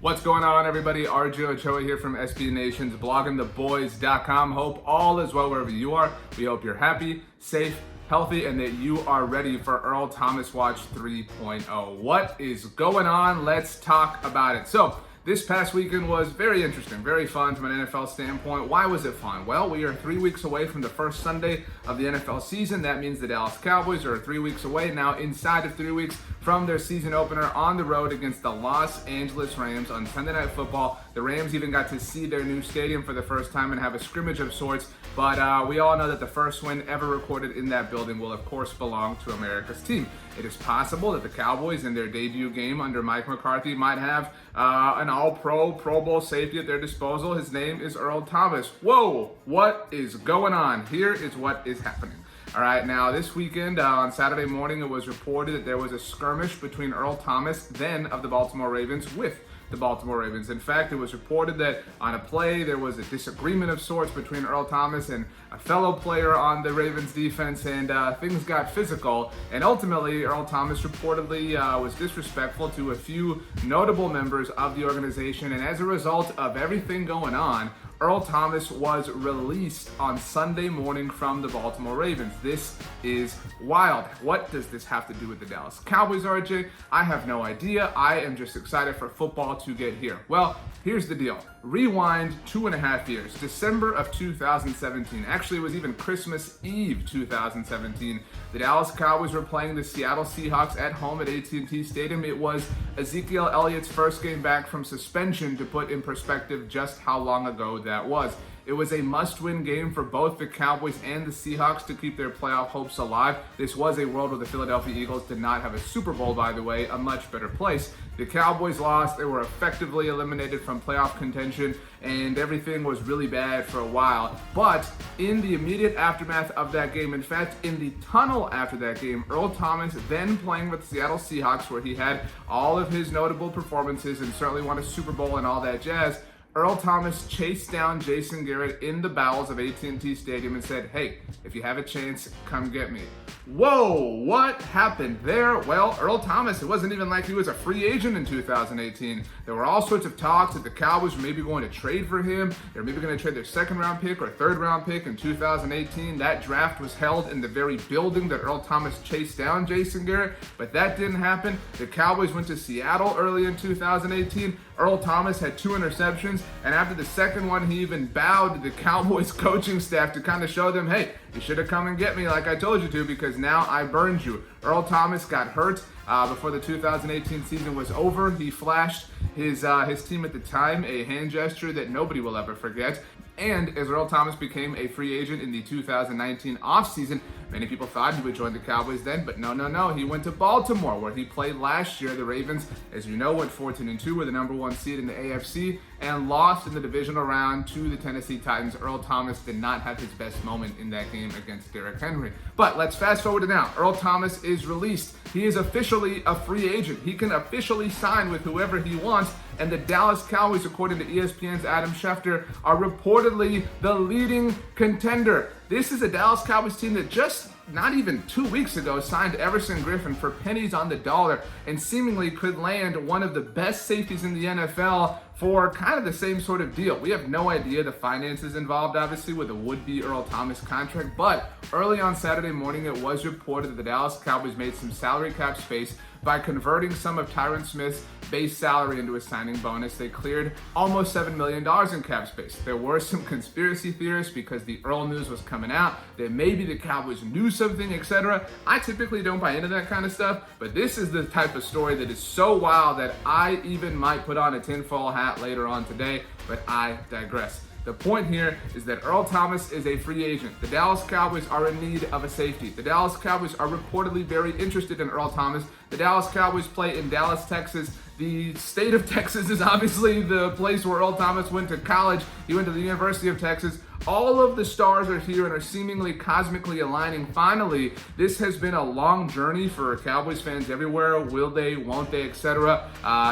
What's going on, everybody? Ochoa here from SB Nation's bloggingtheboys.com. Hope all is well wherever you are. We hope you're happy, safe, healthy, and that you are ready for Earl Thomas Watch 3.0. What is going on? Let's talk about it. So, this past weekend was very interesting, very fun from an NFL standpoint. Why was it fun? Well, we are 3 weeks away from the first Sunday of the NFL season. That means the Dallas Cowboys are 3 weeks away now, inside of 3 weeks from their season opener on the road against the Los Angeles Rams on Sunday Night Football. The Rams even got to see their new stadium for the first time and have a scrimmage of sorts. But we all know that the first win ever recorded in that building will, of course, belong to America's team. It is possible that the Cowboys in their debut game under Mike McCarthy might have an all-pro, Pro Bowl safety at their disposal. His name is Earl Thomas. Whoa, what is going on? Here is what is happening. All right, now this weekend, on Saturday morning, it was reported that there was a skirmish between Earl Thomas, then of the Baltimore Ravens, with the Baltimore Ravens. In fact, it was reported that on a play, there was a disagreement of sorts between Earl Thomas and a fellow player on the Ravens defense, and things got physical. And ultimately, Earl Thomas reportedly was disrespectful to a few notable members of the organization. And as a result of everything going on, Earl Thomas was released on Sunday morning from the Baltimore Ravens. This is wild. What does this have to do with the Dallas Cowboys, RJ? I have no idea. I am just excited for football to get here. Well, here's the deal. Rewind 2.5 years, December of 2017. Actually, it was even Christmas Eve 2017. The Dallas Cowboys were playing the Seattle Seahawks at home at AT&T Stadium. It was Ezekiel Elliott's first game back from suspension, to put in perspective just how long ago that was. It was a must-win game for both the Cowboys and the Seahawks to keep their playoff hopes alive. This was a world where the Philadelphia Eagles did not have a Super Bowl, by the way, a much better place. The Cowboys lost. They were effectively eliminated from playoff contention, and everything was really bad for a while. But in the immediate aftermath of that game, in fact, in the tunnel after that game, Earl Thomas, then playing with the Seattle Seahawks, where he had all of his notable performances and certainly won a Super Bowl and all that jazz, Earl Thomas chased down Jason Garrett in the bowels of AT&T Stadium and said, "Hey, if you have a chance, come get me." Whoa, what happened there? Well, Earl Thomas, it wasn't even like he was a free agent in 2018. There were all sorts of talks that the Cowboys were maybe going to trade for him. They're maybe going to trade their second-round pick or third-round pick in 2018. That draft was held in the very building that Earl Thomas chased down Jason Garrett, but that didn't happen. The Cowboys went to Seattle early in 2018. Earl Thomas had 2 interceptions, and after the second one, he even bowed to the Cowboys coaching staff to kind of show them, "Hey, you should have come and get me like I told you to, because now I burned you." Earl Thomas got hurt before the 2018 season was over. He flashed his team at the time a hand gesture that nobody will ever forget. And as Earl Thomas became a free agent in the 2019 offseason, many people thought he would join the Cowboys then, but no. He went to Baltimore, where he played last year. The Ravens, as you know, went 14-2, were the number 1 seed in the AFC, and lost in the divisional round to the Tennessee Titans. Earl Thomas did not have his best moment in that game against Derrick Henry. But let's fast forward to now. Earl Thomas is released. He is officially a free agent. He can officially sign with whoever he wants. And the Dallas Cowboys, according to ESPN's Adam Schefter, are reportedly the leading contender. This is a Dallas Cowboys team that just not even 2 weeks ago signed Everson Griffin for pennies on the dollar and seemingly could land one of the best safeties in the NFL for kind of the same sort of deal. We have no idea the finances involved, obviously, with a would-be Earl Thomas contract, but early on Saturday morning, it was reported that the Dallas Cowboys made some salary cap space by converting some of Tyron Smith's base salary into a signing bonus. They cleared almost $7 million in cap space. There were some conspiracy theorists, because the Earl news was coming out, that maybe the Cowboys knew something, etc. I typically don't buy into that kind of stuff, but this is the type of story that is so wild that I even might put on a tinfoil hat later on today, but I digress. The point here is that Earl Thomas is a free agent. The Dallas Cowboys are in need of a safety. The Dallas Cowboys are reportedly very interested in Earl Thomas. The Dallas Cowboys play in Dallas, Texas. The state of Texas is obviously the place where Earl Thomas went to college. He went to the University of Texas. All of the stars are here and are seemingly cosmically aligning. Finally, this has been a long journey for Cowboys fans everywhere. Will they, won't they, etc.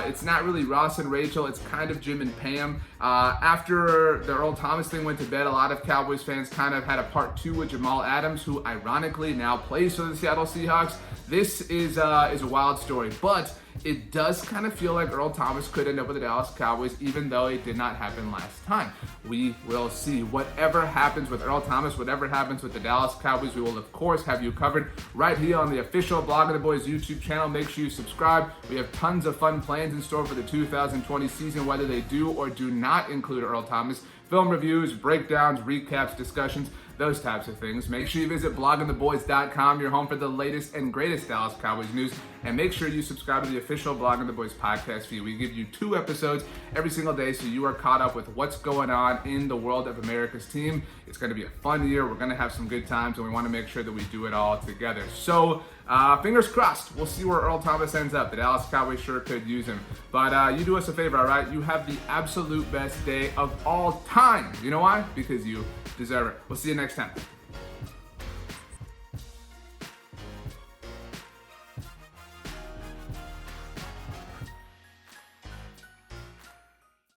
It's not really Ross and Rachel. It's kind of Jim and Pam. After the Earl Thomas thing went to bed, a lot of Cowboys fans kind of had a part 2 with Jamal Adams, who ironically now plays for the Seattle Seahawks. This is a wild story, but it does kind of feel like Earl Thomas could end up with the Dallas Cowboys, even though it did not happen last time. We will see. Whatever happens with Earl Thomas, whatever happens with the Dallas Cowboys, we will of course have you covered right here on the official Blog of the Boys YouTube channel. Make sure you subscribe. We have tons of fun plans in store for the 2020 season, whether they do or do not include Earl Thomas. Film reviews, breakdowns, recaps, discussions, those types of things. Make sure you visit bloggingtheboys.com, your home for the latest and greatest Dallas Cowboys news. And make sure you subscribe to the official Blog of the Boys podcast feed. We give you 2 episodes every single day, so you are caught up with what's going on in the world of America's team. It's going to be a fun year. We're going to have some good times, and we want to make sure that we do it all together. So, fingers crossed. We'll see where Earl Thomas ends up. The Dallas Cowboys sure could use him. But you do us a favor, all right? You have the absolute best day of all time. You know why? Because you deserve it. We'll see you next time.